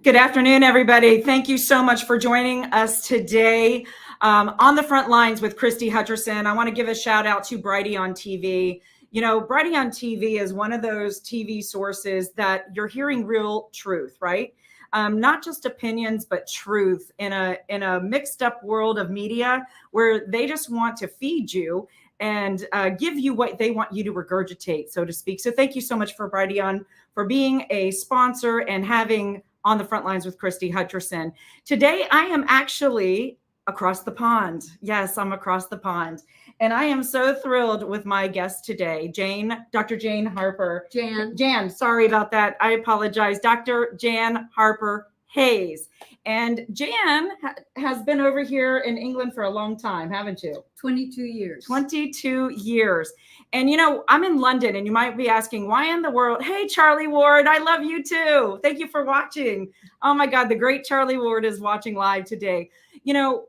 Good afternoon, everybody. Thank you so much for joining us today on the front lines with Christy Hutcherson. I want to give a shout out to Brighty on TV. You know, Brighty on TV is one of those TV sources that you're hearing real truth, right? Not just opinions, but truth in a mixed up world of media where they just want to feed you and give you what they want you to regurgitate, so to speak. So thank you so much for Brighty on for being a sponsor and having On the Front Lines with Christy Hutcherson. Today, I am actually across the pond. Yes, I'm across the pond. And I am so thrilled with my guest today, Dr. Jane Harper. Jan, sorry about that. I apologize. Dr. Jan Halper-Hayes. And Jan has been over here in England for a long time, haven't you? 22 years. 22 years. And, you know, I'm in London and you might be asking, why in the world? Hey, Charlie Ward, I love you too. Thank you for watching. Oh my God, the great Charlie Ward is watching live today. You know,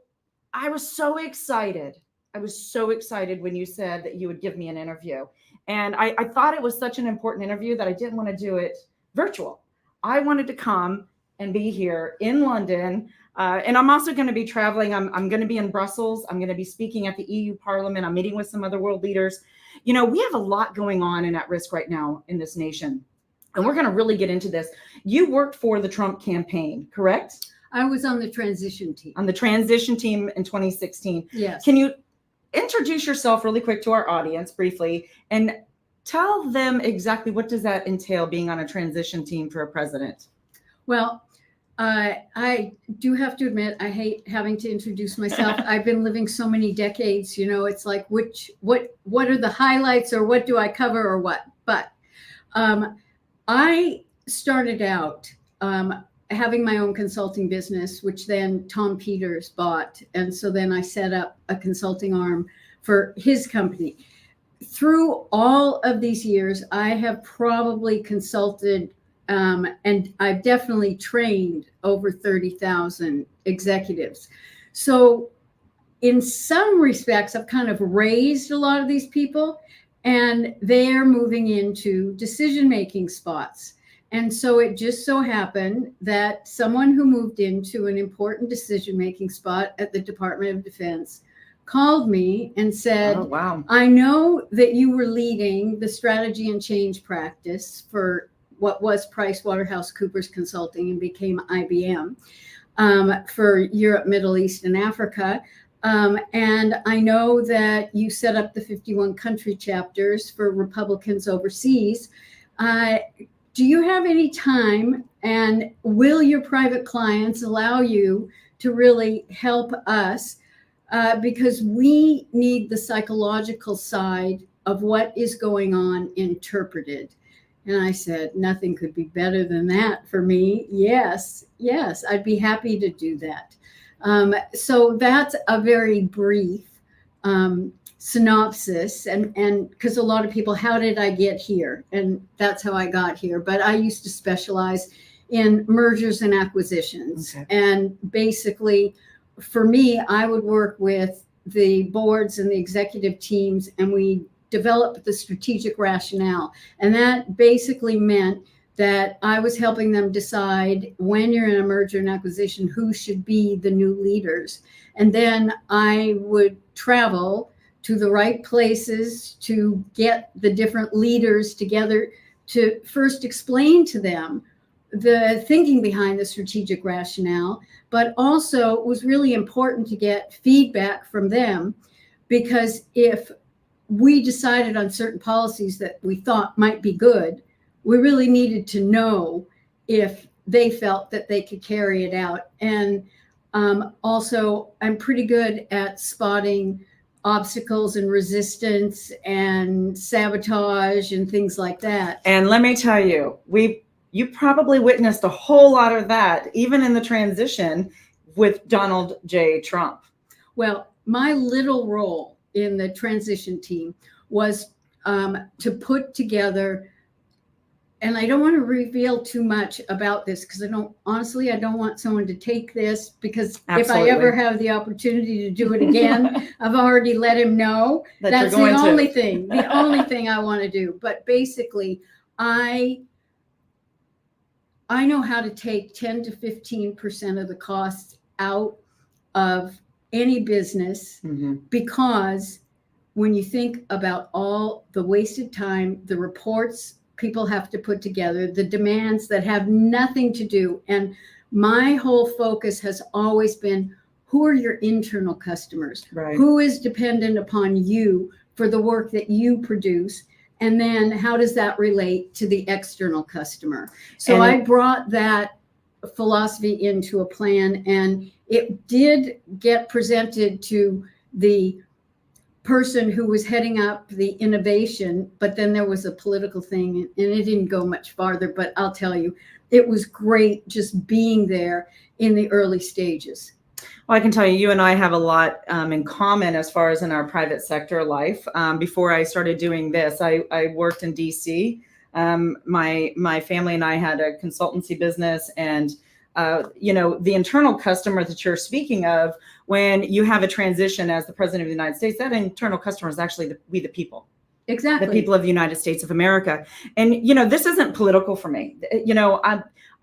I was so excited. I was so excited when you said that you would give me an interview. And I thought it was such an important interview that I didn't want to do it virtual. I wanted to come and be here in London. And I'm also going to be traveling. I'm going to be in Brussels. I'm going to be speaking at the EU Parliament. I'm meeting with some other world leaders. You know, we have a lot going on and at risk right now in this nation. And we're going to really get into this. You worked for the Trump campaign, correct? I was on the transition team. On the transition team in 2016. Yes. Can you introduce yourself really quick to our audience briefly and tell them exactly what does that entail, being on a transition team for a president? Well, I do have to admit, I hate having to introduce myself. I've been living so many decades, you know, it's like, what are the highlights or what do I cover or what? But I started out having my own consulting business, which then Tom Peters bought. And so then I set up a consulting arm for his company. Through all of these years, I have probably consulted and I've definitely trained over 30,000 executives. So in some respects, I've kind of raised a lot of these people and they're moving into decision-making spots. And so it just so happened that someone who moved into an important decision-making spot at the Department of Defense called me and said, oh, wow. I know that you were leading the strategy and change practice for what was PricewaterhouseCoopers Consulting and became IBM for Europe, Middle East, and Africa. And I know that you set up the 51 country chapters for Republicans overseas. Do you have any time and will your private clients allow you to really help us? Because we need the psychological side of what is going on interpreted. And I said, nothing could be better than that for me. Yes, I'd be happy to do that. So that's a very brief synopsis. And because a lot of people, how did I get here? And that's how I got here. But I used to specialize in mergers and acquisitions. Okay. And basically, for me, I would work with the boards and the executive teams, and we developed the strategic rationale. And that basically meant that I was helping them decide, when you're in a merger and acquisition, who should be the new leaders. And then I would travel to the right places to get the different leaders together to first explain to them the thinking behind the strategic rationale, but also it was really important to get feedback from them, because if we decided on certain policies that we thought might be good, we really needed to know if they felt that they could carry it out. And also, I'm pretty good at spotting obstacles and resistance and sabotage and things like that. And let me tell you, you probably witnessed a whole lot of that, even in the transition with Donald J. Trump. Well, my little role in the transition team was to put together, and I don't want to reveal too much about this because I don't want someone to take this, because Absolutely. If I ever have the opportunity to do it again, I've already let him know that's the only thing I want to do. But basically, I I know how to take 10 to 15% of the costs out of any business, because when you think about all the wasted time, the reports people have to put together, the demands that have nothing to do. And my whole focus has always been, who are your internal customers? Right. Who is dependent upon you for the work that you produce? And then how does that relate to the external customer? So And I brought that philosophy into a plan, and it did get presented to the person who was heading up the innovation, but then there was a political thing and it didn't go much farther. But I'll tell you, it was great just being there in the early stages. Well, I can tell you, you and I have a lot in common as far as in our private sector life. Before I started doing this, I worked in DC. My family and I had a consultancy business, and the internal customer that you're speaking of, when you have a transition as the president of the United States, that internal customer is actually we the people. Exactly. The people of the United States of America. And, this isn't political for me.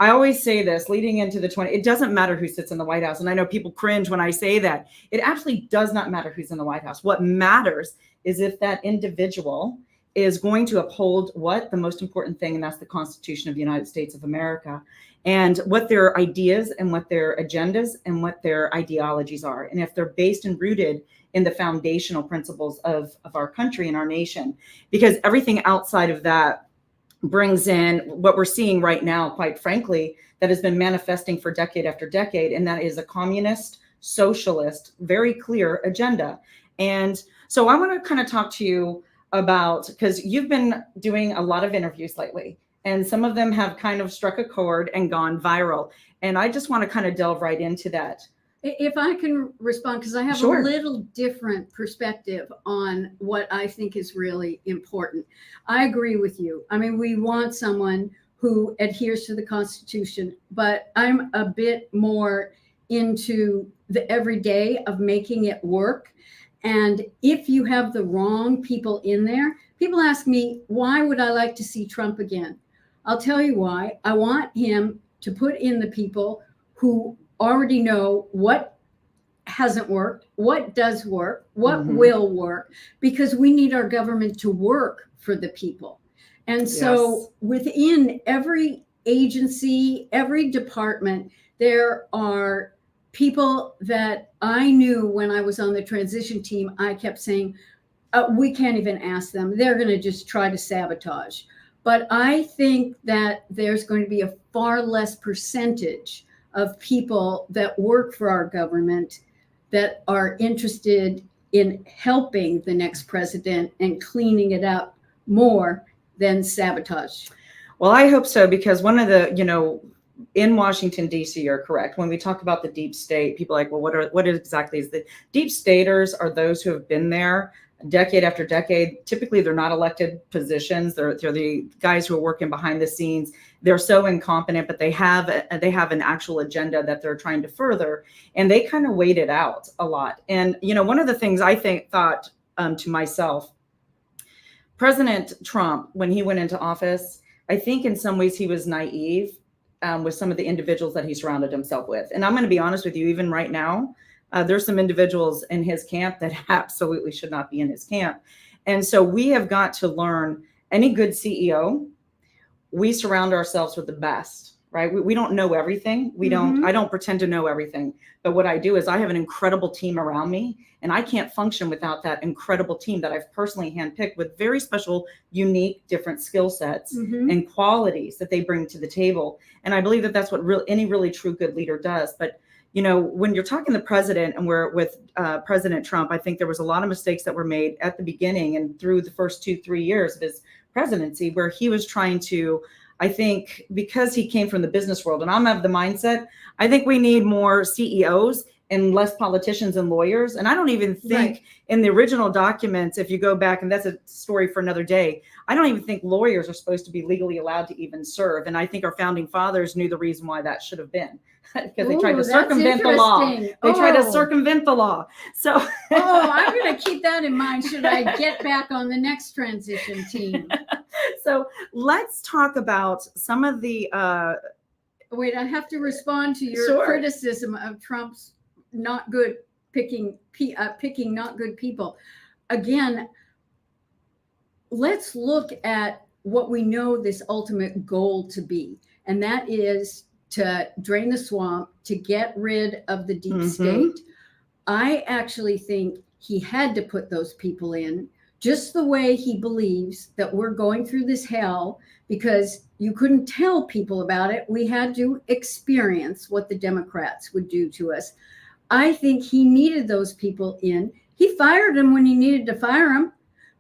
I always say this leading into the it doesn't matter who sits in the White House. And I know people cringe when I say that. It actually does not matter who's in the White House. What matters is if that individual is going to uphold the most important thing, and that's the Constitution of the United States of America, and what their ideas and what their agendas and what their ideologies are. And if they're based and rooted in the foundational principles of our country and our nation, because everything outside of that brings in what we're seeing right now, quite frankly, that has been manifesting for decade after decade, and that is a communist, socialist, very clear agenda. And so I want to kind of talk to you about, because you've been doing a lot of interviews lately, and some of them have kind of struck a chord and gone viral. And I just want to kind of delve right into that. If I can respond, because I have Sure. a little different perspective on what I think is really important. I agree with you. I mean, we want someone who adheres to the Constitution, but I'm a bit more into the everyday of making it work. And if you have the wrong people in there, people ask me, why would I like to see Trump again? I'll tell you why. I want him to put in the people who already know what hasn't worked, what does work, what will work, because we need our government to work for the people. And so within every agency, every department, there are people that I knew when I was on the transition team. I kept saying, we can't even ask them. They're going to just try to sabotage. But I think that there's going to be a far less percentage of people that work for our government that are interested in helping the next president and cleaning it up more than sabotage. Well, I hope so, because one of the, in Washington, D.C., you're correct. When we talk about the deep state, people are like, well, what exactly is the deep staters? Are those who have been there decade after decade. Typically, they're not elected positions. They're the guys who are working behind the scenes. They're so incompetent, but they have an actual agenda that they're trying to further, and they kind of wait it out a lot. And one of the things I thought to myself, President Trump, when he went into office, I think in some ways he was naive with some of the individuals that he surrounded himself with. And I'm going to be honest with you, even right now, there's some individuals in his camp that absolutely should not be in his camp. And so we have got to learn, any good CEO, we surround ourselves with the best, right? We don't know everything. I don't pretend to know everything. But what I do is I have an incredible team around me, and I can't function without that incredible team that I've personally handpicked with very special, unique, different skill sets and qualities that they bring to the table. And I believe that that's what any really true good leader does. But when you're talking the president, and we're with President Trump, I think there was a lot of mistakes that were made at the beginning and through the first 2-3 years of his presidency, where he was trying to, I think, because he came from the business world, and I'm of the mindset, I think we need more CEOs and less politicians and lawyers. And I don't even think in the original documents, if you go back, and that's a story for another day, I don't even think lawyers are supposed to be legally allowed to even serve. And I think our founding fathers knew the reason why that should have been, because they tried to circumvent the law. They tried to circumvent the law. So I'm going to keep that in mind should I get back on the next transition team. So let's talk about some of the wait, I have to respond to your Sure. criticism of Trump's not good picking not good people. Again, let's look at what we know this ultimate goal to be, and that is to drain the swamp, to get rid of the deep state. I actually think he had to put those people in just the way he believes that we're going through this hell, because you couldn't tell people about it. We had to experience what the Democrats would do to us. I think he needed those people in. He fired them when he needed to fire them,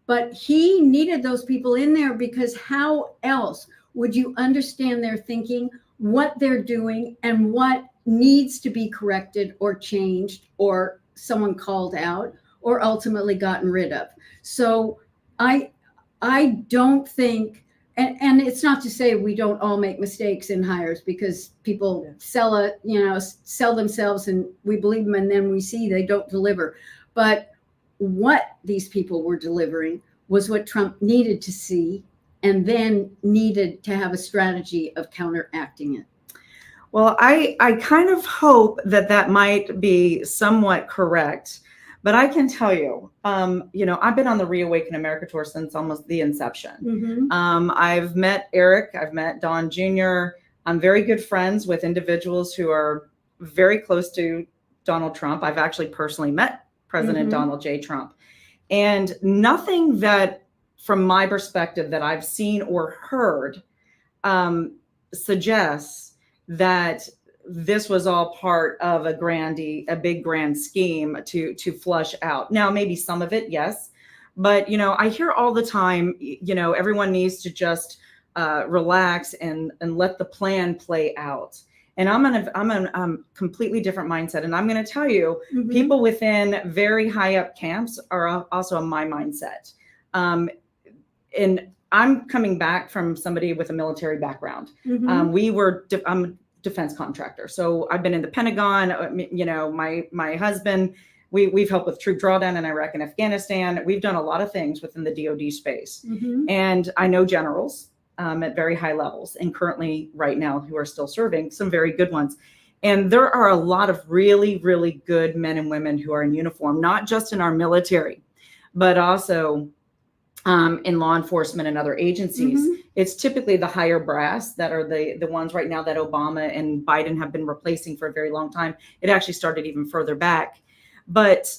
but he needed those people in there, because how else would you understand their thinking, what they're doing, and what needs to be corrected or changed or someone called out or ultimately gotten rid of? So I don't think, and it's not to say we don't all make mistakes in hires, because people sell themselves and we believe them, and then we see they don't deliver. But what these people were delivering was what Trump needed to see, and then needed to have a strategy of counteracting it. Well, I kind of hope that might be somewhat correct, but I can tell you, I've been on the Reawaken America tour since almost the inception. I've met Eric, I've met Don Jr. I'm very good friends with individuals who are very close to Donald Trump. I've actually personally met President Donald J. Trump. And nothing that, from my perspective, that I've seen or heard suggests that this was all part of a big grand scheme to flush out. Now, maybe some of it, yes, but I hear all the time, everyone needs to just relax and let the plan play out. And I'm a completely different mindset, and I'm going to tell you, people within very high up camps are also in my mindset. And I'm coming back from somebody with a military background. I'm a defense contractor. So I've been in the Pentagon, my husband, we've helped with troop drawdown in Iraq and Afghanistan. We've done a lot of things within the DoD space. And I know generals at very high levels, and currently right now who are still serving, some very good ones. And there are a lot of really, really good men and women who are in uniform, not just in our military, but also in law enforcement and other agencies. It's typically the higher brass that are the ones right now that Obama and Biden have been replacing for a very long time. It actually started even further back. But,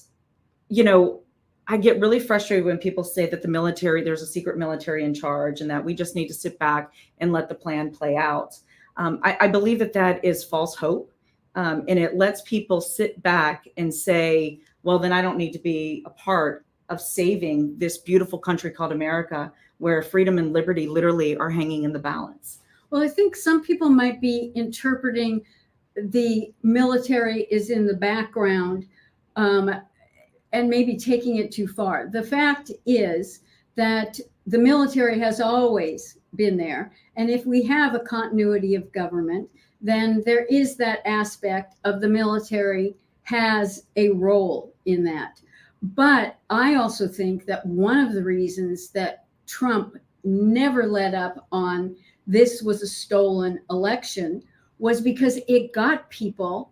I get really frustrated when people say that the military, there's a secret military in charge, and that we just need to sit back and let the plan play out. I believe that is false hope. And it lets people sit back and say, well, then I don't need to be a part of saving this beautiful country called America, where freedom and liberty literally are hanging in the balance. Well, I think some people might be interpreting the military is in the background, and maybe taking it too far. The fact is that the military has always been there. And if we have a continuity of government, then there is that aspect of the military has a role in that. But I also think that one of the reasons that Trump never let up on this was a stolen election was because it got people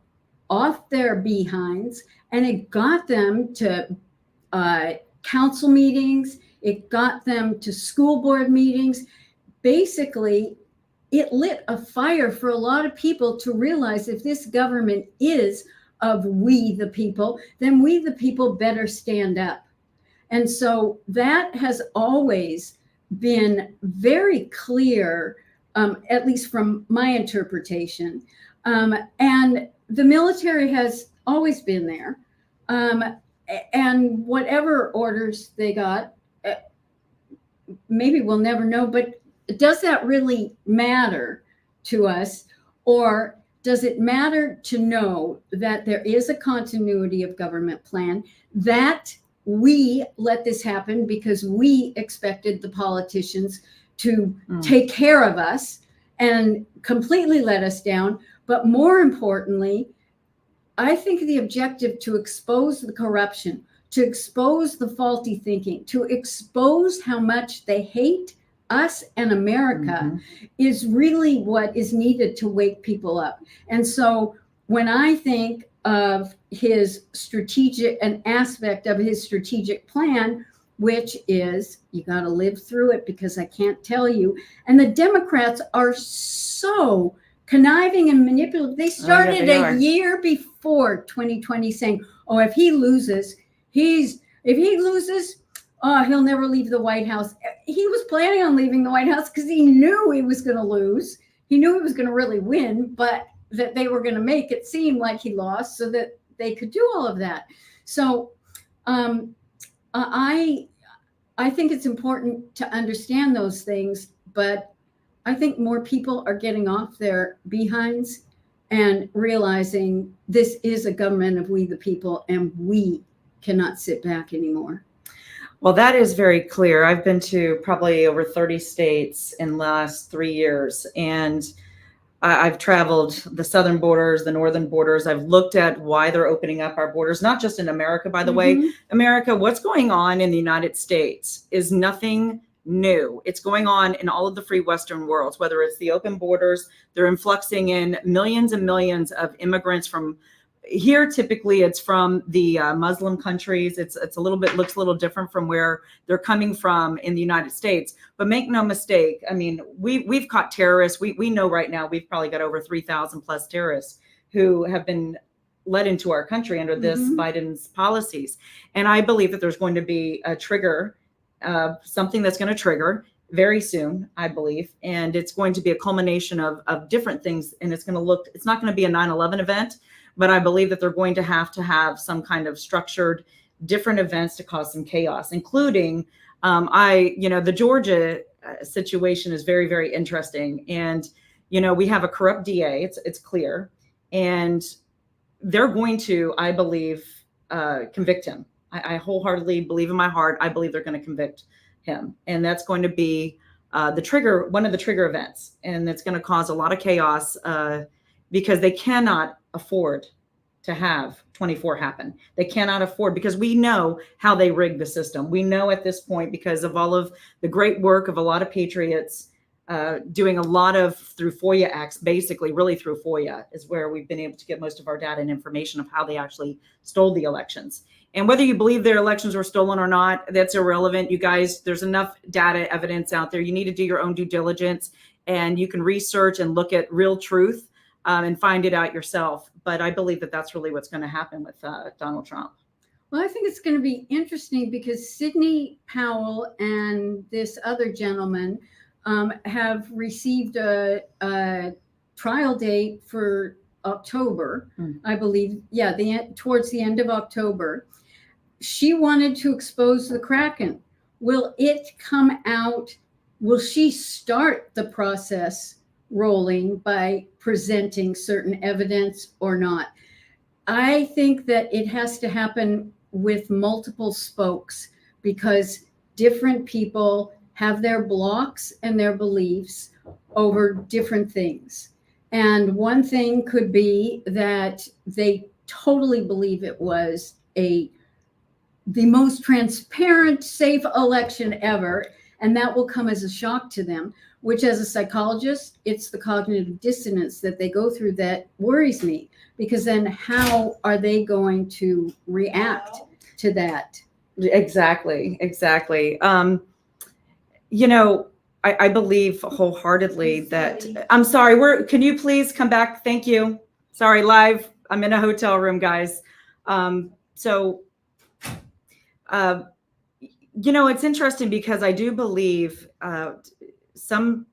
off their behinds, and it got them to council meetings. It got them to school board meetings. Basically, it lit a fire for a lot of people to realize if this government is of we the people, then we the people better stand up. And so that has always been very clear, at least from my interpretation. And the military has always been there. And whatever orders they got, maybe we'll never know, but does that really matter to us? Or does it matter to know that there is a continuity of government plan, that we let this happen because we expected the politicians to take care of us and completely let us down? But more importantly, I think the objective to expose the corruption, to expose the faulty thinking, to expose how much they hate us and America is really what is needed to wake people up. And so when I think of his strategic, an aspect of his strategic plan, which is you got to live through it because I can't tell you. And the Democrats are so conniving and manipulative. They started a year before 2020 saying, oh, if he loses, oh, he'll never leave the White House. He was planning on leaving the White House because he knew he was going to lose. He knew he was going to really win, but that they were going to make it seem like he lost so that they could do all of that. So I think it's important to understand those things, but I think more people are getting off their behinds and realizing this is a government of we the people, and we cannot sit back anymore. Well, that is very clear. I've been to probably over 30 states in the last 3 years, and I've traveled the southern borders, the northern borders. I've looked at why they're opening up our borders, not just in America, by the way. America, what's going on in the United States is nothing new. It's going on in all of the free Western worlds, whether it's the open borders, they're influxing in millions and millions of immigrants from here. Typically it's from the Muslim countries. It's a little bit, looks a little different from where they're coming from in the United States, but make no mistake. I mean, we've caught terrorists. We know right now we've probably got over 3,000 plus terrorists who have been led into our country under this Biden's policies. And I believe that there's going to be a trigger, something that's going to trigger very soon, I believe. And it's going to be a culmination of different things. And it's not going to be a 9/11 event, but I believe that they're going to have some kind of structured different events to cause some chaos, including, the Georgia situation is very, very interesting. And, we have a corrupt DA, it's clear, and they're going to, I believe, convict him. I wholeheartedly believe in my heart, I believe they're going to convict him. And that's going to be one of the trigger events. And it's going to cause a lot of chaos because they cannot afford to have 24 happen. They cannot afford, because we know how they rigged the system. We know at this point, because of all of the great work of a lot of patriots doing a lot of through FOIA acts, basically really through FOIA is where we've been able to get most of our data and information of how they actually stole the elections. And whether you believe their elections were stolen or not, that's irrelevant. You guys, there's enough data evidence out there. You need to do your own due diligence, and you can research and look at real truth and find it out yourself. But I believe that that's really what's going to happen with Donald Trump. Well, I think it's going to be interesting because Sidney Powell and this other gentleman have received a trial date for October, I believe. Yeah, towards the end of October. She wanted to expose the Kraken. Will it come out? Will she start the process rolling by presenting certain evidence or not? I think that it has to happen with multiple spokes, because different people have their blocks and their beliefs over different things. And one thing could be that they totally believe it was the most transparent, safe election ever, and that will come as a shock to them, which as a psychologist, it's the cognitive dissonance that they go through that worries me, because then how are they going to react to that? Exactly. I believe wholeheartedly that, I'm sorry, can you please come back? Thank you. Sorry, live. I'm in a hotel room, guys. It's interesting because I do believe some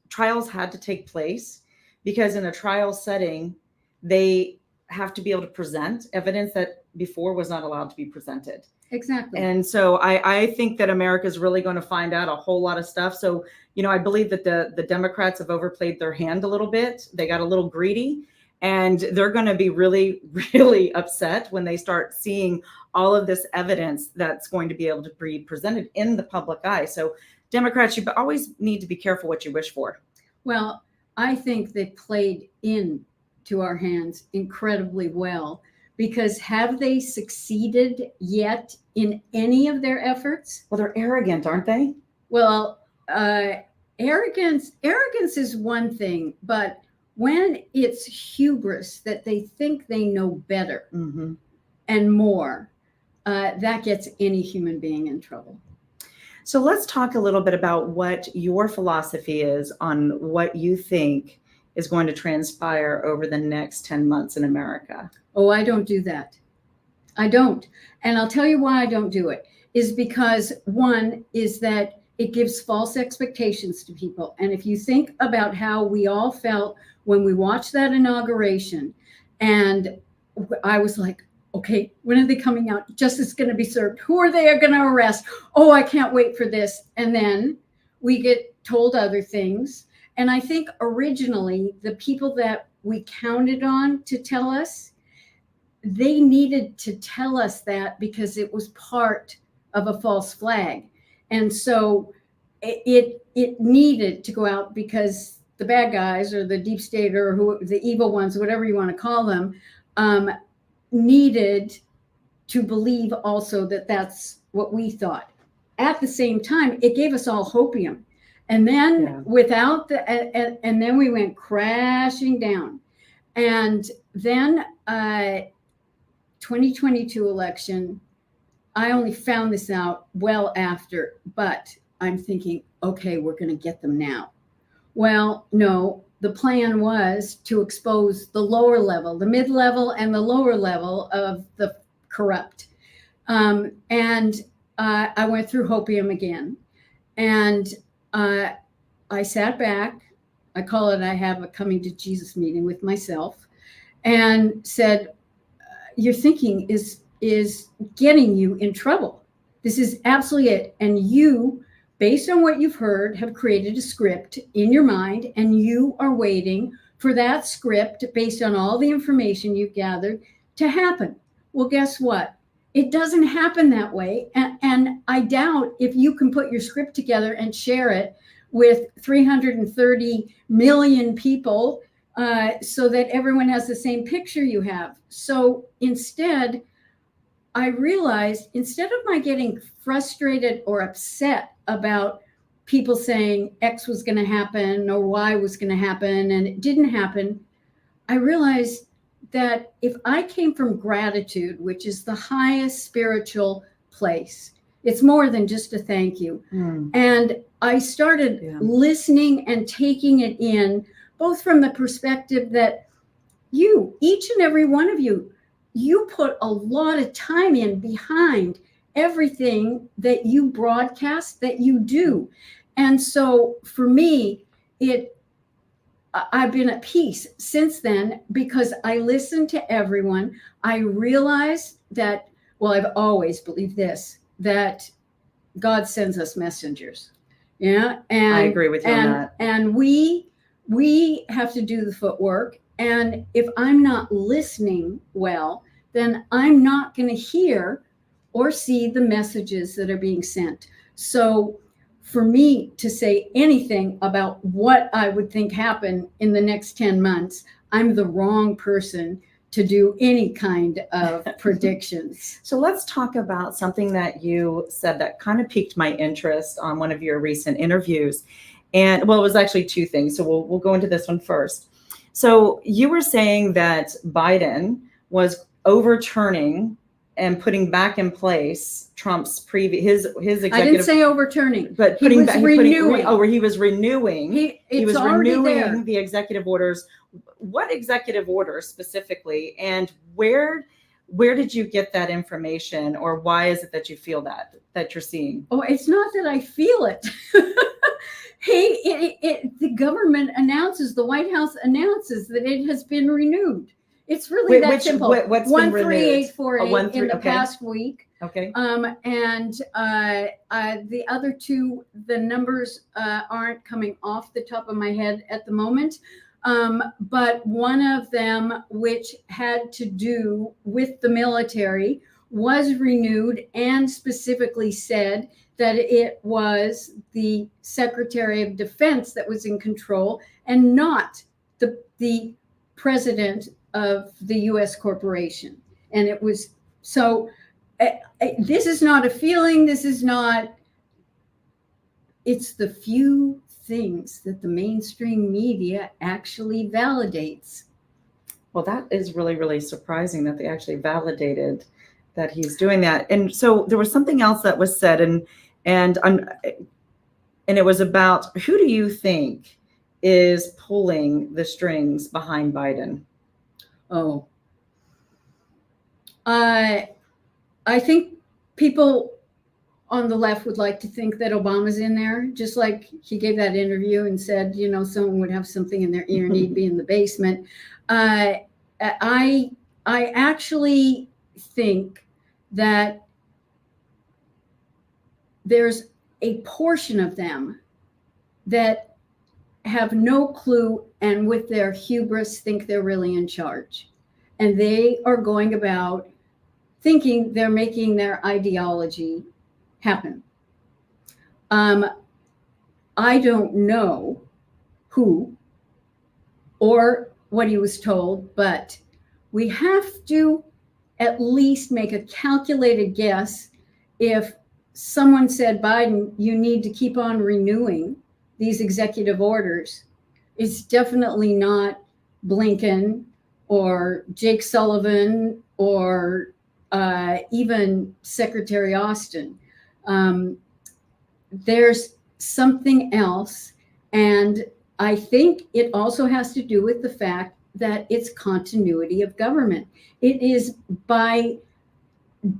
trials had to take place, because in a trial setting, they have to be able to present evidence that before was not allowed to be presented. Exactly. And so I think that America is really going to find out a whole lot of stuff. So, I believe that the Democrats have overplayed their hand a little bit. They got a little greedy, and they're going to be really, really upset when they start seeing all of this evidence that's going to be able to be presented in the public eye. So Democrats, you always need to be careful what you wish for. Well, I think they played into our hands incredibly well, because have they succeeded yet in any of their efforts? Well, they're arrogant, aren't they? Well, arrogance is one thing, but when it's hubris that they think they know better and more, that gets any human being in trouble. So let's talk a little bit about what your philosophy is on what you think is going to transpire over the next 10 months in America. Oh, I don't do that. I don't. And I'll tell you why I don't do it, is because one is that it gives false expectations to people. And if you think about how we all felt when we watched that inauguration, and I was like, okay, when are they coming out? Justice is going to be served. Who are they going to arrest? Oh, I can't wait for this. And then we get told other things. And I think originally the people that we counted on to tell us, they needed to tell us that because it was part of a false flag. And so it needed to go out because the bad guys or the deep state or who the evil ones, whatever you want to call them, needed to believe also that that's what we thought. At the same time, it gave us all hopium. And then without the, and then we went crashing down. And then 2022 election, I only found this out well after, but I'm thinking, okay, we're going to get them now. Well, no, the plan was to expose the lower level, the mid-level and the lower level of the corrupt. And I went through hopium again. And I sat back. I call it, I have a coming to Jesus meeting with myself, and said, your thinking is getting you in trouble. This is absolutely it. And you, based on what you've heard, have created a script in your mind, and you are waiting for that script based on all the information you've gathered to happen. Well, guess what? It doesn't happen that way. And I doubt if you can put your script together and share it with 330 million people so that everyone has the same picture you have. So instead, I realized instead of my getting frustrated or upset about people saying X was going to happen or Y was going to happen and it didn't happen, I realized that if I came from gratitude, which is the highest spiritual place, it's more than just a thank you. And I started listening and taking it in, both from the perspective that you, each and every one of you, you put a lot of time in behind everything that you broadcast, that you do. And so for me, I've been at peace since then because I listened to everyone. I realized that, well, I've always believed this, that God sends us messengers. Yeah. And I agree with you on that. And we have to do the footwork. And if I'm not listening well, then I'm not going to hear or see the messages that are being sent. So for me to say anything about what I would think happen in the next 10 months, I'm the wrong person to do any kind of predictions. So let's talk about something that you said that kind of piqued my interest on one of your recent interviews. And well, it was actually two things. So we'll go into this one first. So you were saying that Biden was overturning and putting back in place Trump's previous his executive. I didn't say overturning, but he was renewing. He was renewing. He was renewing there. The executive orders. What executive orders specifically, and where did you get that information, or why is it that you feel that you're seeing? Oh, it's not that I feel it. The government announces, the White House announces that it has been renewed. It's really that simple. What's 13848 in the past week. Okay. And the other two, the numbers aren't coming off the top of my head at the moment. But one of them, which had to do with the military, was renewed and specifically said that it was the Secretary of Defense that was in control and not the president of the U.S. corporation. And it was, so this is not a feeling. This is not, it's the few things that the mainstream media actually validates. Well, that is really, really surprising that they actually validated that he's doing that. And so there was something else that was said, and it was about, who do you think is pulling the strings behind Biden? Oh, I think people on the left would like to think that Obama's in there, just like he gave that interview and said, you know, someone would have something in their ear and he'd be in the basement. I actually think that there's a portion of them that have no clue and with their hubris think they're really in charge. And they are going about thinking they're making their ideology happen. I don't know who or what he was told, but we have to at least make a calculated guess. If someone said, Biden, you need to keep on renewing these executive orders, it's definitely not Blinken or Jake Sullivan or even Secretary Austin. There's something else. And I think it also has to do with the fact that it's continuity of government. It is by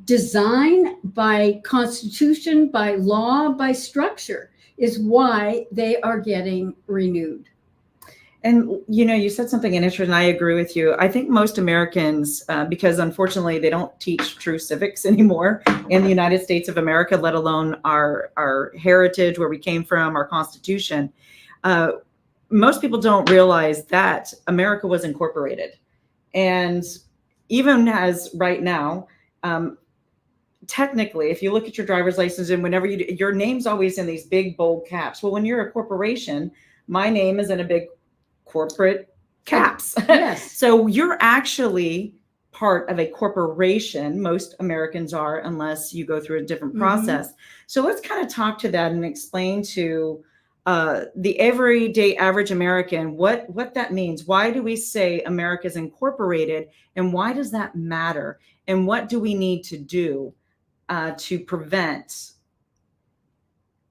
design, by constitution, by law, by structure, is why they are getting renewed. And, you know, you said something interesting, and I agree with you. I think most Americans, because unfortunately they don't teach true civics anymore in the United States of America, let alone our heritage, where we came from, our Constitution. Most people don't realize that America was incorporated. And even as right now, technically, if you look at your driver's license and whenever your name's always in these big, bold caps. Well, when you're a corporation, my name is in a big corporate caps. Yes. So you're actually part of a corporation. Most Americans are, unless you go through a different process. So let's kind of talk to that and explain to the everyday average American what that means. Why do we say America's incorporated, and why does that matter? And what do we need to do to prevent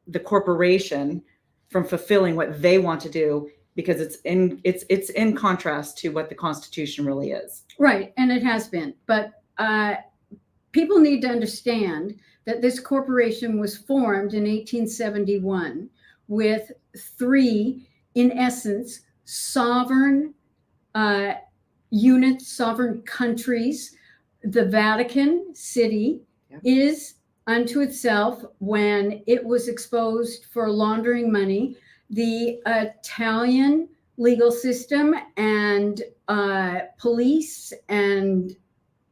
the corporation from fulfilling what they want to do? Because it's in contrast to what the Constitution really is. Right, and it has been. But people need to understand that this corporation was formed in 1871 with three, in essence, sovereign units, sovereign countries. The Vatican City is unto itself, when it was exposed for laundering money, the Italian legal system and police and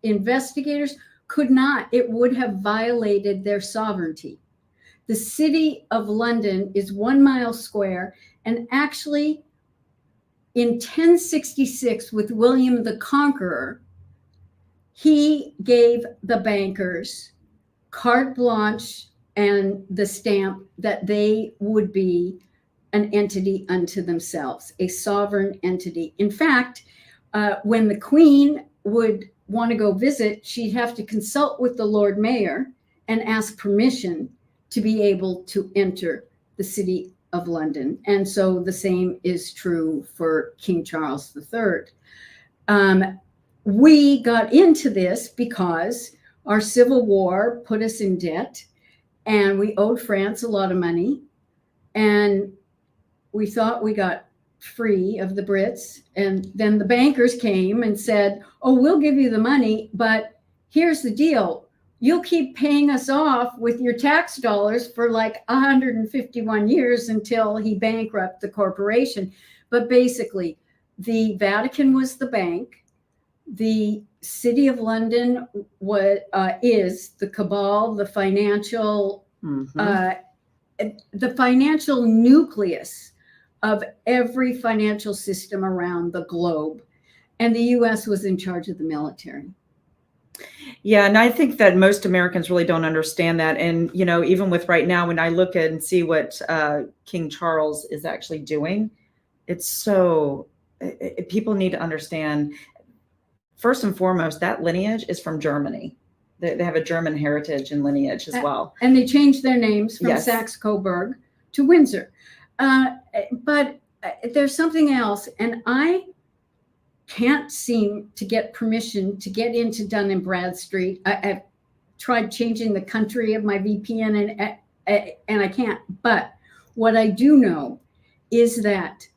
investigators could not. It would have violated their sovereignty. The city of London is 1 mile square, and actually in 1066 with William the Conqueror, he gave the bankers carte blanche and the stamp that they would be an entity unto themselves, a sovereign entity. In fact, when the Queen would want to go visit, she'd have to consult with the Lord Mayor and ask permission to be able to enter the city of London. And so the same is true for King Charles III. We got into this because our Civil War put us in debt, and we owed France a lot of money. And we thought we got free of the Brits. And then the bankers came and said, oh, we'll give you the money, but here's the deal. You'll keep paying us off with your tax dollars for like 151 years until he bankrupted the corporation. But basically, the Vatican was the bank. The City of London is the cabal, the financial, the financial nucleus of every financial system around the globe. And the US was in charge of the military. Yeah, and I think that most Americans really don't understand that. And, even with right now, when I look at and see what King Charles is actually doing, it's so, people need to understand, first and foremost, that lineage is from Germany. They have a German heritage and lineage as well. And they changed their names from Yes. Saxe-Coburg to Windsor. But there's something else, and I can't seem to get permission to get into Dun & Bradstreet. I've tried changing the country of my VPN, and I can't. But what I do know is that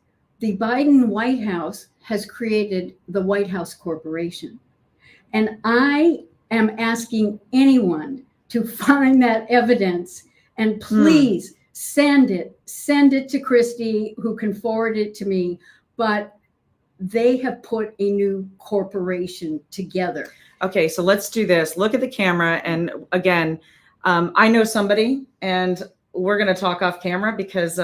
the Biden White House has created the White House Corporation. And I am asking anyone to find that evidence and please send it to Christy, who can forward it to me. But they have put a new corporation together. Okay, so let's do this. Look at the camera. And again, I know somebody, and we're going to talk off camera because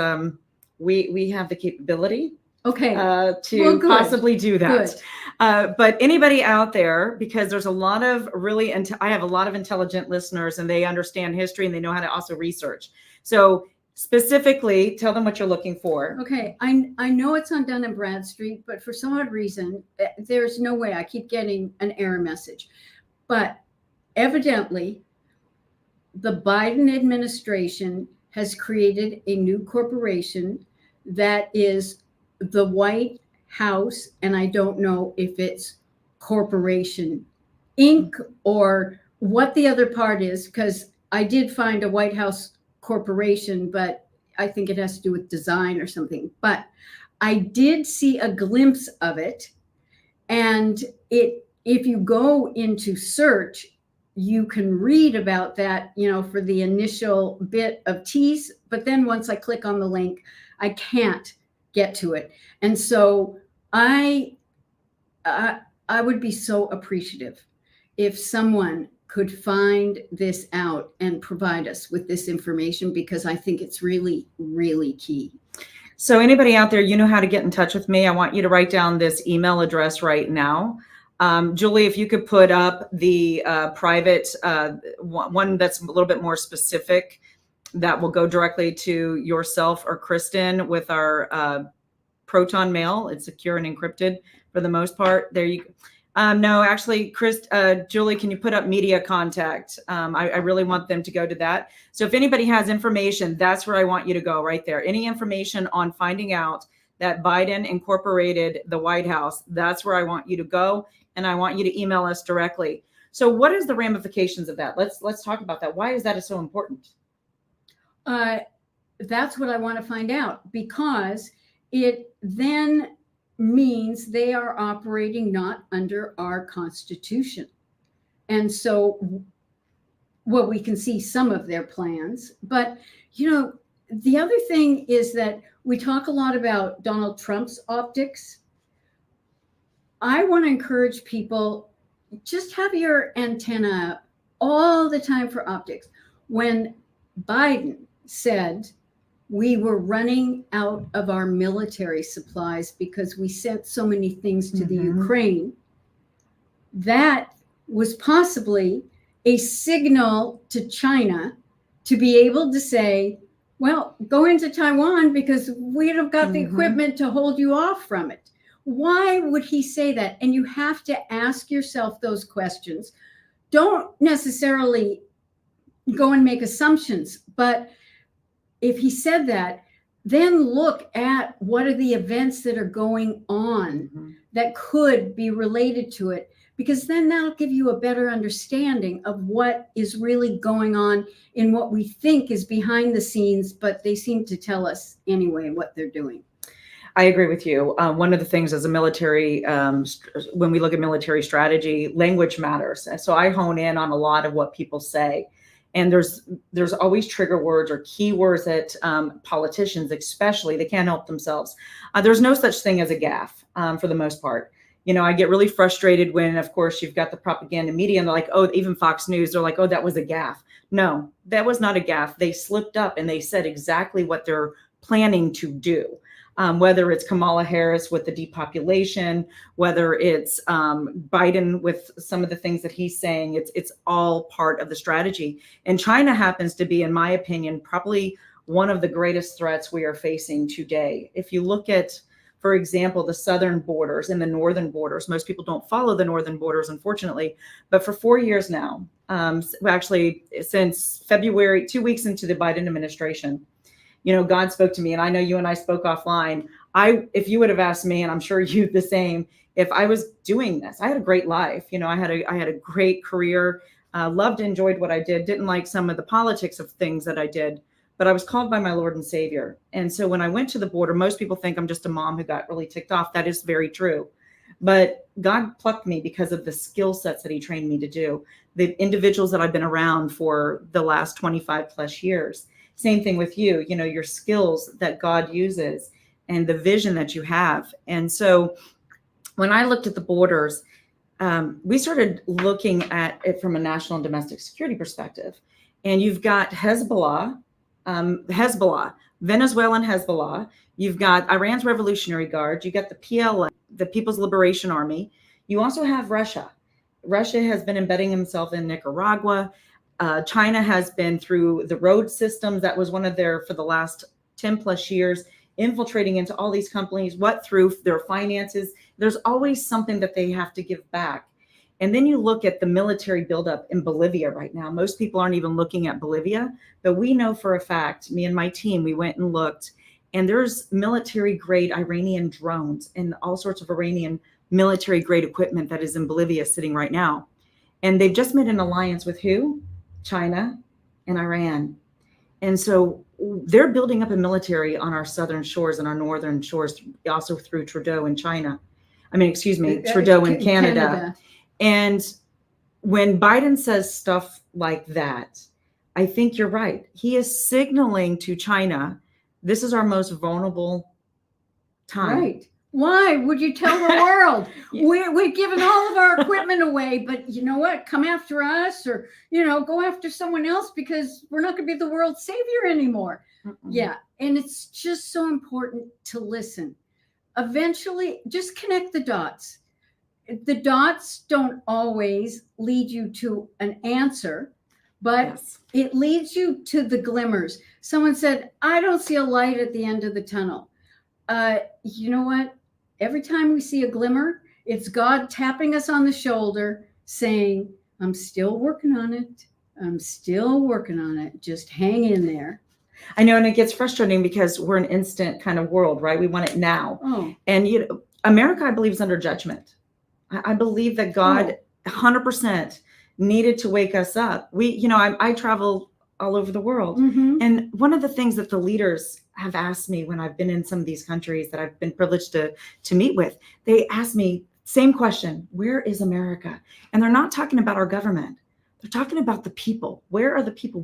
we have the capability to possibly do that. But anybody out there, because there's a lot of really, I have a lot of intelligent listeners, and they understand history and they know how to also research. So specifically, tell them what you're looking for. Okay, I know it's on Dun & Bradstreet, but for some odd reason, there's no way. I keep getting an error message. But evidently, the Biden administration has created a new corporation that is the White House, and I don't know if it's Corporation Inc. or what the other part is, because I did find a White House Corporation, but I think it has to do with design or something. But I did see a glimpse of it, and if you go into search, you can read about that, for the initial bit of tease. But then once I click on the link, I can't get to it. And so I would be so appreciative if someone could find this out and provide us with this information, because I think it's really, really key. So anybody out there, you know how to get in touch with me. I want you to write down this email address right now. Julie, if you could put up the private one that's a little bit more specific, that will go directly to yourself or Kristen with our Proton mail. It's secure and encrypted for the most part. There you go. No, actually, Julie, can you put up media contact? I really want them to go to that. So if anybody has information, that's where I want you to go right there. Any information on finding out that Biden incorporated the White House, that's where I want you to go. And I want you to email us directly. So what is the ramifications of that? Let's talk about that. Why is that so important? That's what I want to find out, because it then means they are operating not under our Constitution. And so, well, we can see some of their plans. But, the other thing is that we talk a lot about Donald Trump's optics. I want to encourage people, just have your antenna up all the time for optics. When Biden said we were running out of our military supplies because we sent so many things to the Ukraine, that was possibly a signal to China to be able to say, well, go into Taiwan because we'd have got the equipment to hold you off from it. Why would he say that? And you have to ask yourself those questions. Don't necessarily go and make assumptions, but if he said that, then look at what are the events that are going on that could be related to it, because then that'll give you a better understanding of what is really going on in what we think is behind the scenes, but they seem to tell us anyway what they're doing. I agree with you. One of the things as a military, when we look at military strategy, language matters. So I hone in on a lot of what people say. And there's always trigger words or key words that politicians, especially, they can't help themselves. There's no such thing as a gaffe for the most part. I get really frustrated when, of course, you've got the propaganda media and they're like, oh, even Fox News, they're like, oh, that was a gaffe. No, that was not a gaffe. They slipped up and they said exactly what they're planning to do. whether it's Kamala Harris with the depopulation, whether it's Biden with some of the things that he's saying, it's all part of the strategy. And China happens to be, in my opinion, probably one of the greatest threats we are facing today. If you look at, for example, the southern borders and the northern borders, most people don't follow the northern borders, unfortunately, but for 4 years now, actually since February, 2 weeks into the Biden administration, God spoke to me, and I know you and I spoke offline. If you would have asked me, and I'm sure you the same, if I was doing this, I had a great life. I had a great career, loved, enjoyed what I did, didn't like some of the politics of things that I did, but I was called by my Lord and Savior. And so when I went to the border, most people think I'm just a mom who got really ticked off. That is very true. But God plucked me because of the skill sets that he trained me to do, the individuals that I've been around for the last 25 plus years. Same thing with you, your skills that God uses and the vision that you have. And so when I looked at the borders, we started looking at it from a national and domestic security perspective. And you've got Hezbollah, Venezuelan Hezbollah. You've got Iran's Revolutionary Guard. You got the PLA, the People's Liberation Army. You also have Russia. Russia has been embedding himself in Nicaragua. China has been through the road systems. That was one of their, for the last 10 plus years, infiltrating into all these companies, through their finances. There's always something that they have to give back. And then you look at the military buildup in Bolivia right now. Most people aren't even looking at Bolivia, but we know for a fact, me and my team, we went and looked, and there's military grade Iranian drones and all sorts of Iranian military grade equipment that is in Bolivia sitting right now. And they've just made an alliance with who? China and Iran. And so they're building up a military on our southern shores and our northern shores, also through Trudeau in China. Trudeau in Canada. And when Biden says stuff like that, I think you're right. He is signaling to China, this is our most vulnerable time. Right. Why would you tell the world? Yeah. We're giving all of our equipment away, but you know what? Come after us, or, go after someone else, because we're not going to be the world's savior anymore. Yeah. And it's just so important to listen. Eventually, just connect the dots. The dots don't always lead you to an answer, but Yes. It leads you to the glimmers. Someone said, I don't see a light at the end of the tunnel. You know what? Every time we see a glimmer, it's God tapping us on the shoulder saying, I'm still working on it. I'm still working on it. Just hang in there. I know. And it gets frustrating because we're an instant kind of world, right? We want it now. Oh. And America, I believe, is under judgment. I believe that God 100% needed to wake us up. I travel all over the world. Mm-hmm. And one of the things that the leaders have asked me when I've been in some of these countries that I've been privileged to meet with, they ask me same question, where is America? And they're not talking about our government. They're talking about the people. Where are the people?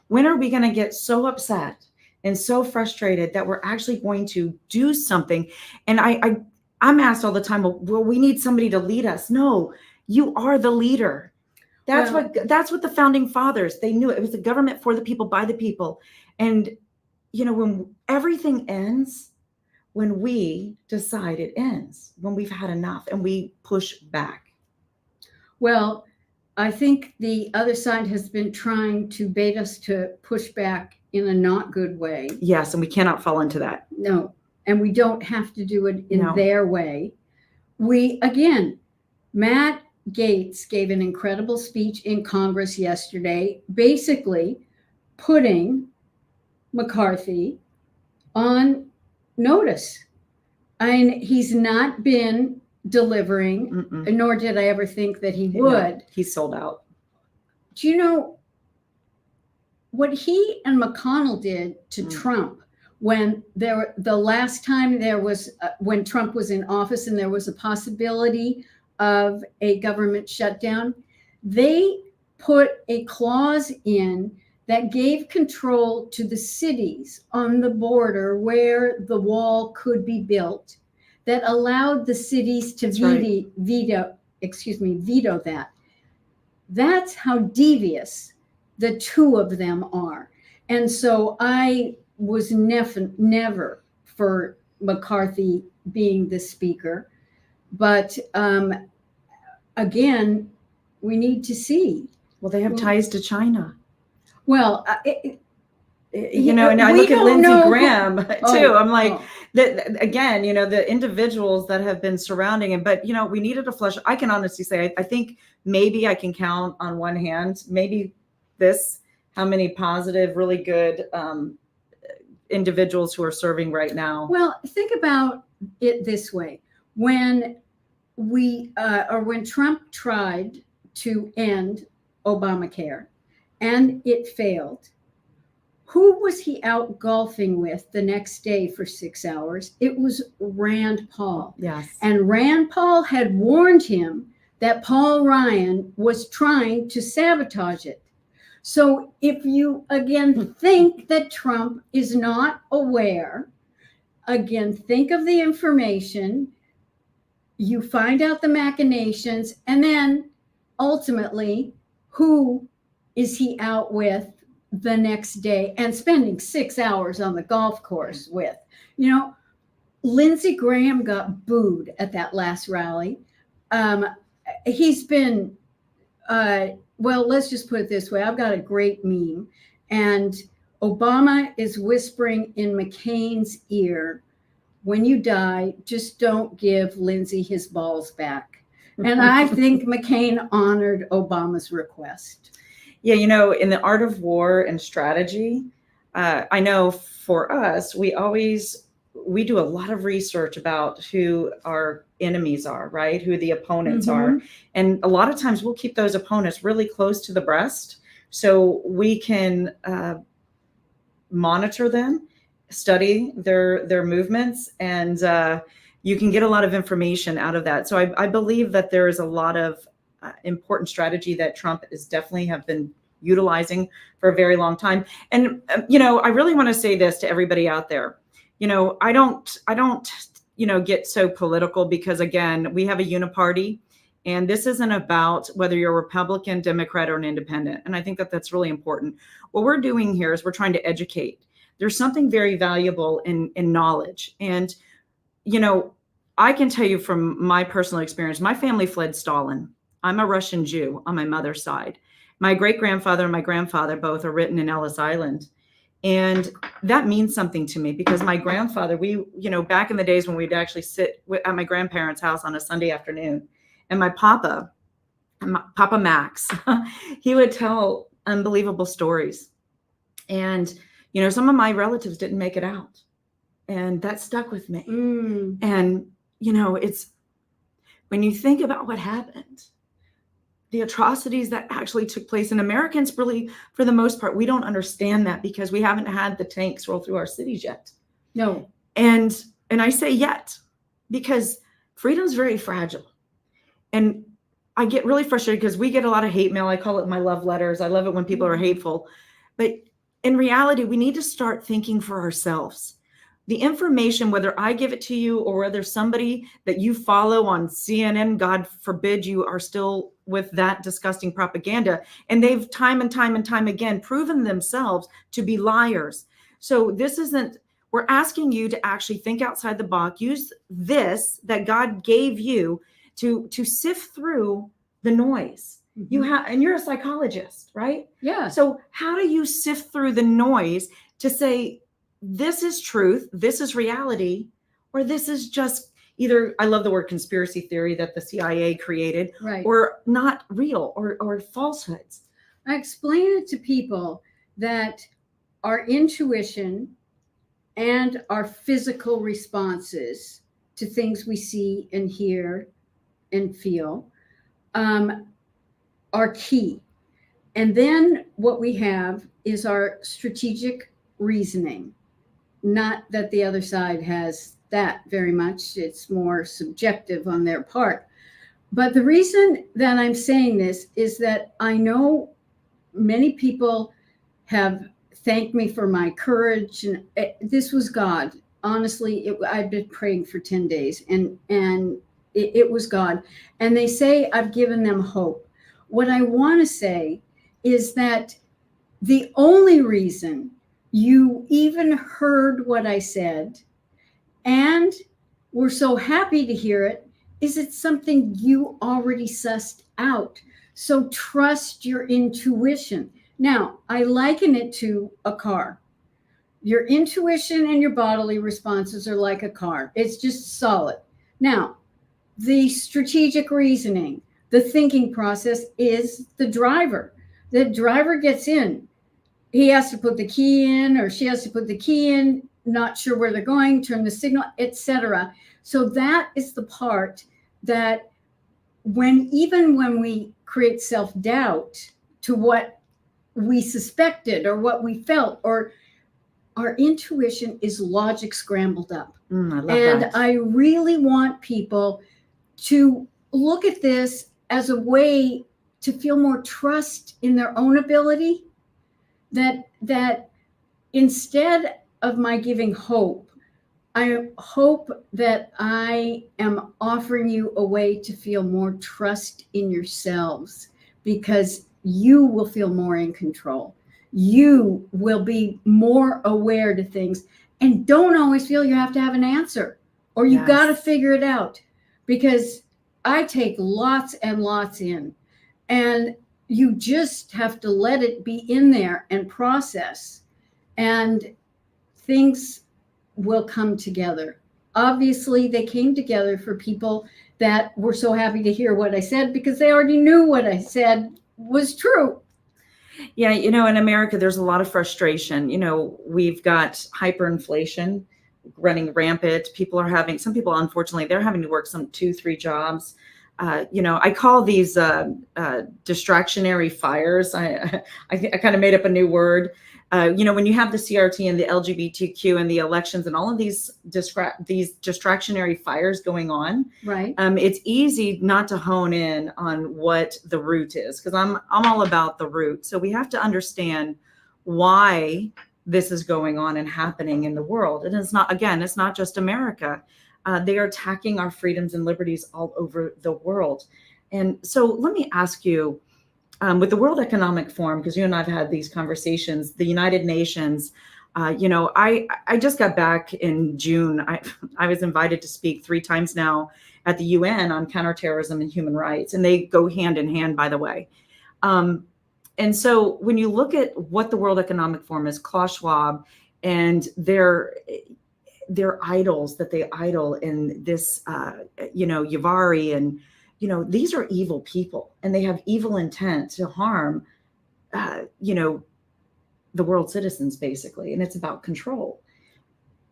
When are we going to get so upset and so frustrated that we're actually going to do something? And I'm asked all the time, well, we need somebody to lead us. No, you are the leader. That's what the founding fathers, they knew. It was a government for the people, by the people. And, when everything ends, when we decide it ends, when we've had enough and we push back. Well, I think the other side has been trying to bait us to push back in a not good way. Yes, and we cannot fall into that. No, and we don't have to do it in their way. Matt Gaetz gave an incredible speech in Congress yesterday, basically putting McCarthy on notice. And he's not been delivering, nor did I ever think that he would. No, he's sold out. Do you know what he and McConnell did to Trump when the last time there was, when Trump was in office and there was a possibility of a government shutdown? They put a clause in that gave control to the cities on the border where the wall could be built, that allowed the cities to veto that. That's how devious the two of them are. And so I was never for McCarthy being the speaker. But again, we need to see. Well, they have ties to China. Well, you know, and I look at Lindsey Graham too. I'm like, again, you know, the individuals that have been surrounding him, but, you know, we needed to flush. I can honestly say, I think maybe I can count on one hand, maybe how many positive, really good individuals who are serving right now. Well, think about it this way. When when Trump tried to end Obamacare and it failed, who was he out golfing with the next day for 6 hours? It was Rand Paul. Yes. And Rand Paul had warned him that Paul Ryan was trying to sabotage it. So if you, again, think that Trump is not aware, again, think of the information, you find out the machinations, and then ultimately, who is he out with the next day and spending 6 hours on the golf course with? You know, Lindsey Graham got booed at that last rally. He's been, well, let's just put it this way. I've got a great meme, and Obama is whispering in McCain's ear, when you die, just don't give Lindsey his balls back. And I think McCain honored Obama's request. Yeah, you know, in the art of war and strategy, I know for us, we do a lot of research about who our enemies are, right? Who the opponents are. And a lot of times we'll keep those opponents really close to the breast so we can monitor them, study their movements, and you can get a lot of information out of that. So I believe that there is a lot of important strategy that Trump is definitely have been utilizing for a very long time. And, you know, I really want to say this to everybody out there. You know, I don't, you know, get so political because, again, we have a uniparty, and this isn't about whether you're a Republican, Democrat, or an independent. And I think that that's really important. What we're doing here is we're trying to educate. There's something very valuable in knowledge. And, you know, I can tell you from my personal experience, my family fled Stalin. I'm a Russian Jew on my mother's side. My great-grandfather and my grandfather both are written in Ellis Island. And that means something to me because my grandfather, you know, back in the days when we'd actually sit at my grandparents' house on a Sunday afternoon, and my Papa Max, he would tell unbelievable stories. And, you know, some of my relatives didn't make it out, and that stuck with me. And, you know, it's when you think about what happened, the atrocities that actually took place, and Americans really, for the most part, we don't understand that because we haven't had the tanks roll through our cities yet. No. And I say yet because freedom's very fragile. And I get really frustrated because we get a lot of hate mail. I call it my love letters. I love it when people are hateful. But in reality, we need to start thinking for ourselves. The information, whether I give it to you or whether somebody that you follow on CNN, God forbid, you are still with that disgusting propaganda. And they've time and time and time again proven themselves to be liars. So this isn't, we're asking you to actually think outside the box, use this that God gave you to sift through the noise. You have, and you're a psychologist, right? Yeah. So how do you sift through the noise to say, this is truth, this is reality, or this is just either, I love the word conspiracy theory that the CIA created, right, or not real, or falsehoods. I explain it to people that our intuition and our physical responses to things we see and hear and feel are key. And then what we have is our strategic reasoning. Not that the other side has that very much. It's more subjective on their part. But the reason that I'm saying this is that I know many people have thanked me for my courage. And this was God. Honestly, I've been praying for 10 days and it was God. And they say I've given them hope. What I want to say is that the only reason you even heard what I said And we're so happy to hear it. Is it something you already sussed out? So trust your intuition. Now, I liken it to a car. Your intuition and your bodily responses are like a car. It's just solid. Now, the strategic reasoning, the thinking process is the driver. The driver gets in. He has to put the key in, or she has to put the key in, not sure where they're going, turn the signal, etc. So that is the part that even when we create self-doubt to what we suspected or what we felt, or our intuition is logic scrambled up. I love and that. I really want people to look at this as a way to feel more trust in their own ability, that instead of my giving hope, I hope that I am offering you a way to feel more trust in yourselves, because you will feel more in control. You will be more aware to things, and don't always feel you have to have an answer or you got to figure it out, because I take lots and lots in, and you just have to let it be in there and process, and things will come together. Obviously, they came together for people that were so happy to hear what I said, because they already knew what I said was true. Yeah, in America, there's a lot of frustration. We've got hyperinflation running rampant. Some people, unfortunately, they're having to work some 2-3 jobs. I call these distractionary fires. I kind of made up a new word. When you have the CRT and the LGBTQ and the elections and all of these distractionary fires going on, right? It's easy not to hone in on what the root is, because I'm all about the root. So we have to understand why this is going on and happening in the world. And it's not just America. They are attacking our freedoms and liberties all over the world. And so let me ask you, with the World Economic Forum, because you and I've had these conversations, the United Nations, I just got back in June. I was invited to speak 3 times now at the UN on counterterrorism and human rights, and they go hand in hand, by the way. And so when you look at what the World Economic Forum is, Klaus Schwab and their idols that they idol in this, Yavari, and these are evil people, and they have evil intent to harm, the world citizens, basically. And it's about control.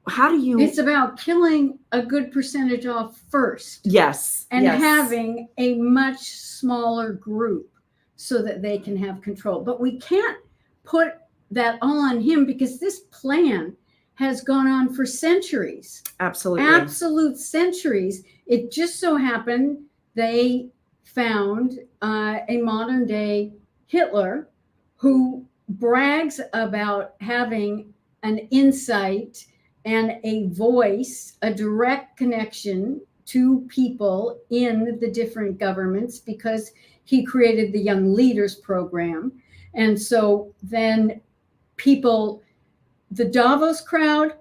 It's about killing a good percentage off first. Yes. And having a much smaller group so that they can have control. But we can't put that all on him, because this plan has gone on for centuries. Absolutely. Absolute centuries. It just so happened they found a modern day Hitler who brags about having an insight and a voice, a direct connection to people in the different governments, because he created the Young Leaders Program. And so then people, the Davos crowd,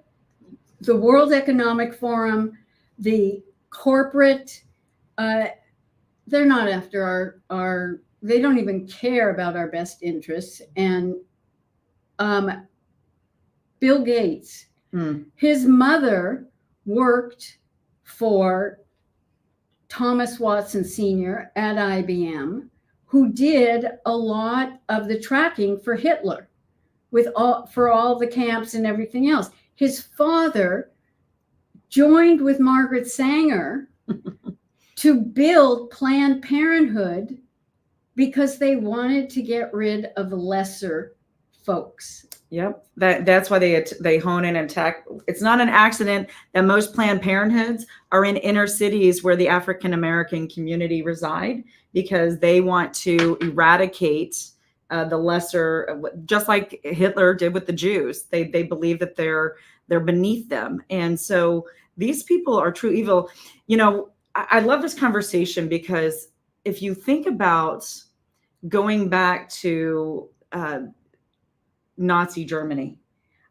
the World Economic Forum, the corporate, they're not after our they don't even care about our best interests. And Bill Gates, his mother worked for Thomas Watson Sr. at IBM, who did a lot of the tracking for Hitler for all the camps and everything else. His father joined with Margaret Sanger to build Planned Parenthood, because they wanted to get rid of lesser folks. Yep. That's why they hone in and attack. It's not an accident that most Planned Parenthoods are in inner cities where the African American community reside, because they want to eradicate the lesser, just like Hitler did with the Jews. They believe that they're beneath them. And so these people are true evil. I love this conversation, because if you think about going back to Nazi Germany,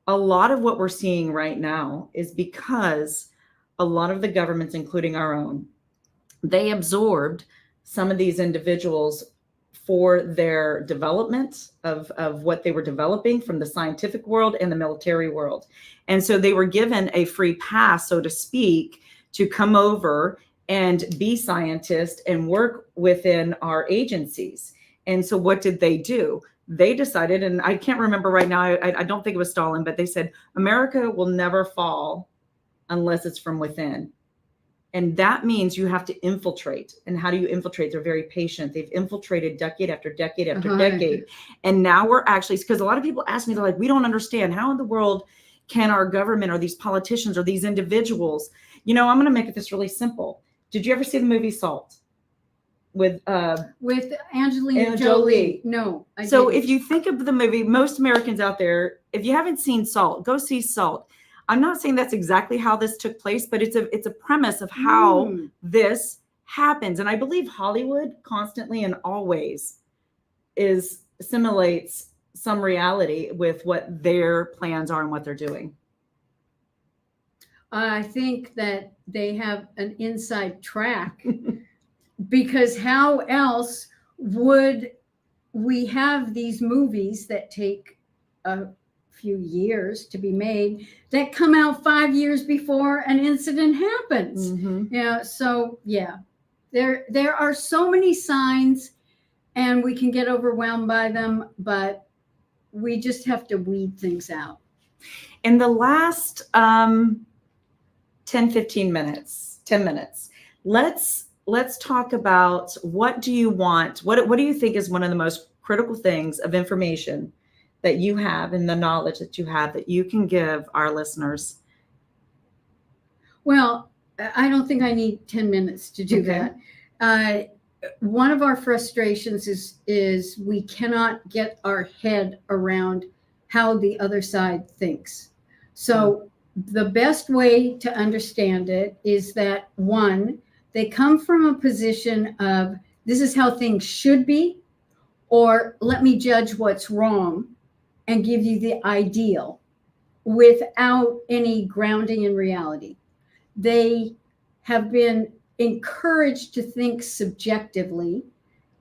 a lot of what we're seeing right now is because a lot of the governments, including our own, they absorbed some of these individuals for their development of what they were developing from the scientific world and the military world. And so they were given a free pass, so to speak, to come over and be scientists and work within our agencies. And so what did they do? They decided, and I can't remember right now, I don't think it was Stalin, but they said, America will never fall unless it's from within. And that means you have to infiltrate. And how do you infiltrate? They're very patient. They've infiltrated decade after decade after decade. And now we're actually, because a lot of people ask me, they're like, we don't understand. How in the world can our government or these politicians or these individuals, I'm going to make this really simple. Did you ever see the movie Salt? With Angelina Jolie? No. So if you think of the movie, most Americans out there, if you haven't seen Salt, go see Salt. I'm not saying that's exactly how this took place, but it's a premise of how this happens. And I believe Hollywood constantly and always assimilates some reality with what their plans are and what they're doing. I think that they have an inside track because how else would we have these movies that take a few years to be made that come out 5 years before an incident happens? There are so many signs and we can get overwhelmed by them, but we just have to weed things out. In the last 10 minutes, let's talk about what do you want? What do you think is one of the most critical things of information that you have and the knowledge that you have that you can give our listeners? Well, I don't think I need 10 minutes to do that. One of our frustrations is we cannot get our head around how the other side thinks. So the best way to understand it is that, one, they come from a position of this is how things should be, or let me judge what's wrong and give you the ideal without any grounding in reality. They have been encouraged to think subjectively,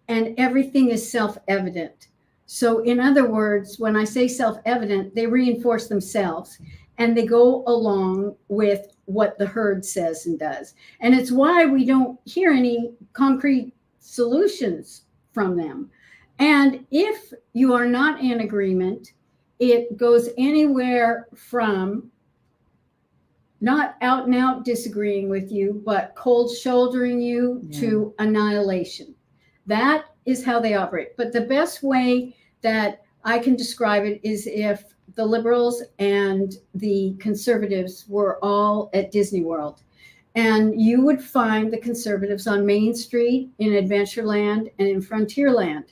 and everything is self-evident. So in other words, when I say self-evident, they reinforce themselves and they go along with what the herd says and does. And it's why we don't hear any concrete solutions from them. And if you are not in agreement, it goes anywhere from not out and out disagreeing with you, but cold shouldering you to annihilation. That is how they operate. But the best way that I can describe it is if the liberals and the conservatives were all at Disney World, and you would find the conservatives on Main Street, in Adventureland, and in Frontierland.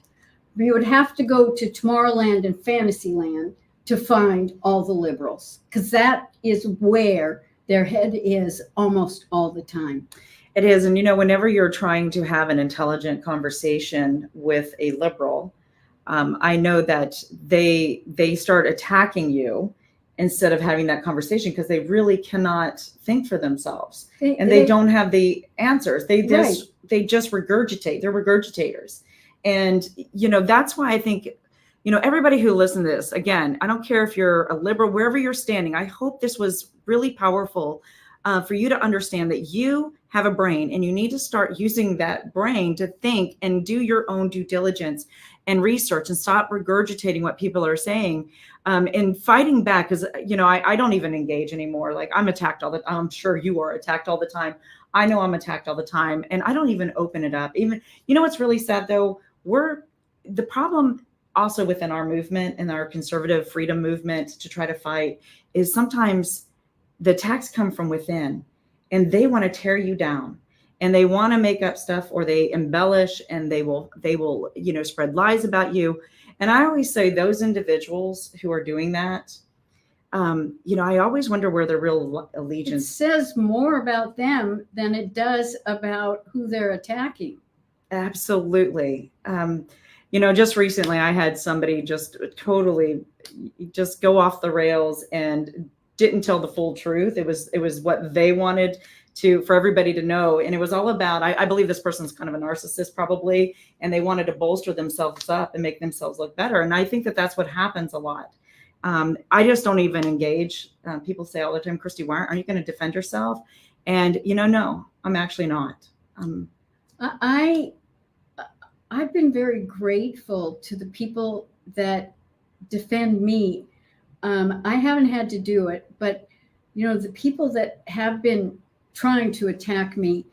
You would have to go to Tomorrowland and Fantasyland to find all the liberals, because that is where their head is almost all the time. It is. And, whenever you're trying to have an intelligent conversation with a liberal, I know that they start attacking you instead of having that conversation because they really cannot think for themselves and they don't have the answers. They just regurgitate. They're regurgitators. And, that's why I think, everybody who listens to this, again, I don't care if you're a liberal, wherever you're standing, I hope this was really powerful for you to understand that you have a brain and you need to start using that brain to think and do your own due diligence and research and stop regurgitating what people are saying and fighting back. Because, I don't even engage anymore. Like I'm attacked all the time. I'm sure you are attacked all the time. I know I'm attacked all the time and I don't even open it up. Even, what's really sad though, the problem also within our movement and our conservative freedom movement to try to fight is sometimes the attacks come from within and they want to tear you down and they want to make up stuff or they embellish and they will, spread lies about you. And I always say those individuals who are doing that, I always wonder where their real allegiance. It says more about them than it does about who they're attacking. Absolutely. Just recently I had somebody just totally just go off the rails and didn't tell the full truth. It was what they wanted for everybody to know. And it was all about, I believe this person's kind of a narcissist probably, and they wanted to bolster themselves up and make themselves look better. And I think that that's what happens a lot. I just don't even engage. People say all the time, Christy, why aren't you going to defend yourself? And, no, I'm actually not. I've been very grateful to the people that defend me. I haven't had to do it, but, the people that have been trying to attack me,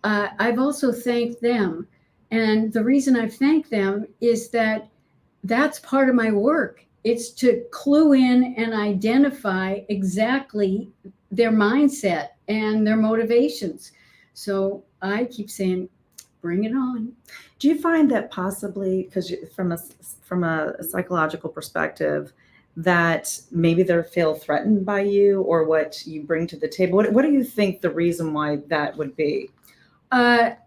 I've also thanked them. And the reason I've thanked them is that that's part of my work. It's to clue in and identify exactly their mindset and their motivations. So I keep saying, bring it on. Do you find that possibly, because from a psychological perspective, that maybe they feel threatened by you or what you bring to the table? What do you think the reason why that would be? I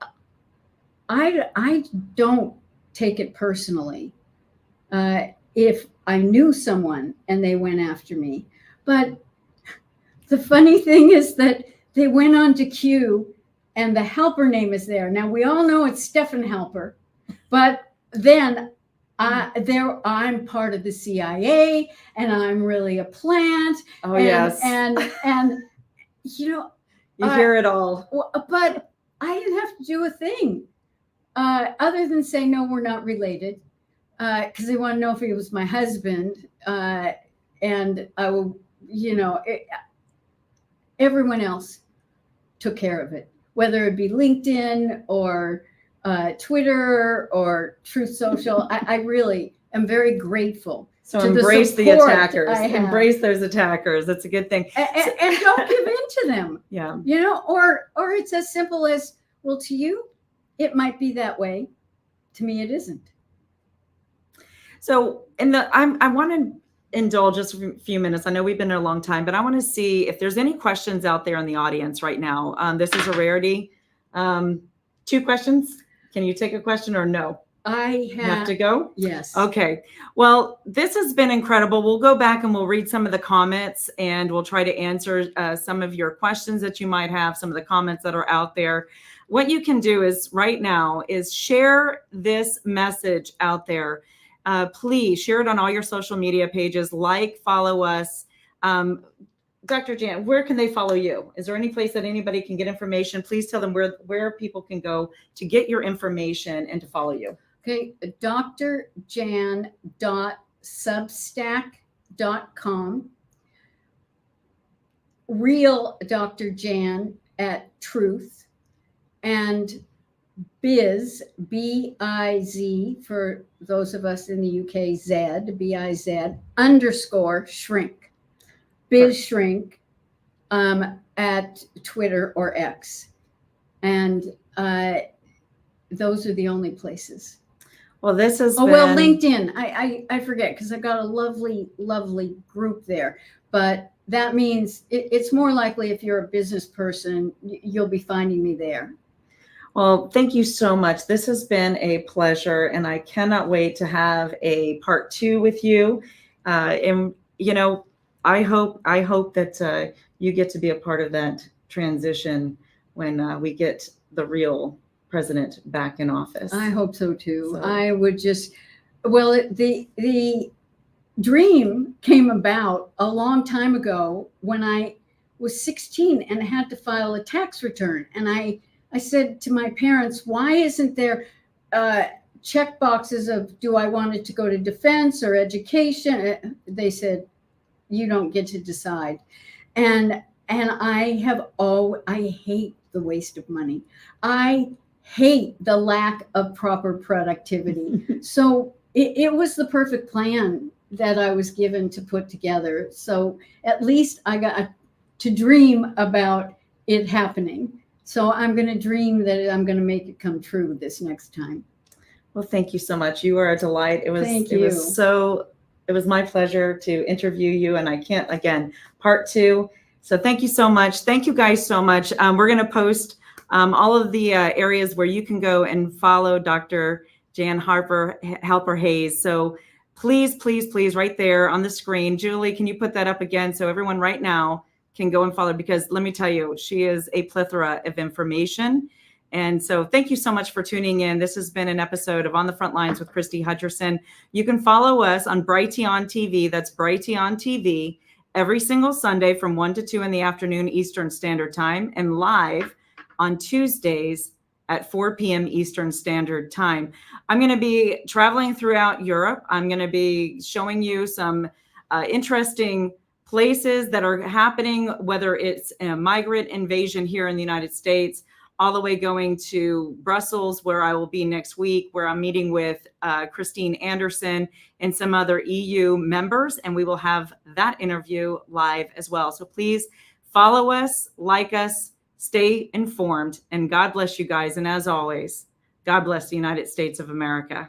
don't take it personally. If I knew someone and they went after me, but the funny thing is that they went on to Q and the Halper name is there. Now we all know it's Stephen Halper, but then I'm part of the CIA and I'm really a plant. Oh, and, yes. And you hear it all. But I didn't have to do a thing other than say, no, we're not related. Because they want to know if he was my husband. And I will, everyone else took care of it, whether it be LinkedIn or Twitter or Truth Social. I really am very grateful. So embrace the attackers. Embrace those attackers. That's a good thing. And don't give in to them. Yeah. Or it's as simple as, well, to you, it might be that way. To me, it isn't. So I want to indulge just a few minutes. I know we've been there a long time, but I want to see if there's any questions out there in the audience right now. This is a rarity. 2 questions. Can you take a question or no? I have to go? Yes. Okay. Well, this has been incredible. We'll go back and we'll read some of the comments and we'll try to answer some of your questions that you might have, some of the comments that are out there. What you can do is right now is share this message out there. Please share it on all your social media pages, follow us. Dr. Jan, where can they follow you? Is there any place that anybody can get information? Please tell them where people can go to get your information and to follow you. Okay, drjan.substack.com, real Dr. Jan at Truth, and Biz, B-I-Z, for those of us in the UK, Z, B-I-Z, _ shrink, Biz Shrink, at Twitter or X. And those are the only places. Well, this has been... well, LinkedIn. I forget because I got a lovely, lovely group there. But that means it's more likely if you're a business person, you'll be finding me there. Well, thank you so much. This has been a pleasure, and I cannot wait to have a part 2 with you. And, I hope that you get to be a part of that transition when we get the real president back in office. I hope so too. I would just, well, the dream came about a long time ago when I was 16 and had to file a tax return. And I said to my parents, why isn't there check boxes of, do I want it to go to defense or education? They said, you don't get to decide. And I hate the waste of money. I hate the lack of proper productivity. So it was the perfect plan that I was given to put together. So at least I got to dream about it happening. So I'm going to dream that I'm going to make it come true this next time. Well, thank you so much. You are a delight. It was my pleasure to interview you, and I can't, again, part 2. So thank you so much. Thank you guys so much. We're going to post all of the areas where you can go and follow Dr. Jan Halper-Hayes. So please, please, please, right there on the screen. Julie, can you put that up again so everyone right now can go and follow? Because let me tell you, she is a plethora of information. And so thank you so much for tuning in. This has been an episode of On the Front Lines with Christy Hutcherson. You can follow us on Brighteon TV. That's Brighteon TV every single Sunday from 1 to 2 in the afternoon Eastern Standard Time, and live on Tuesdays at 4 p.m. Eastern Standard Time. I'm going to be traveling throughout Europe. I'm going to be showing you some interesting places that are happening, whether it's a migrant invasion here in the United States, all the way going to Brussels, where I will be next week, where I'm meeting with Christine Anderson and some other EU members, and we will have that interview live as well. So please follow us, like us, stay informed, and God bless you guys. And as always, God bless the United States of America.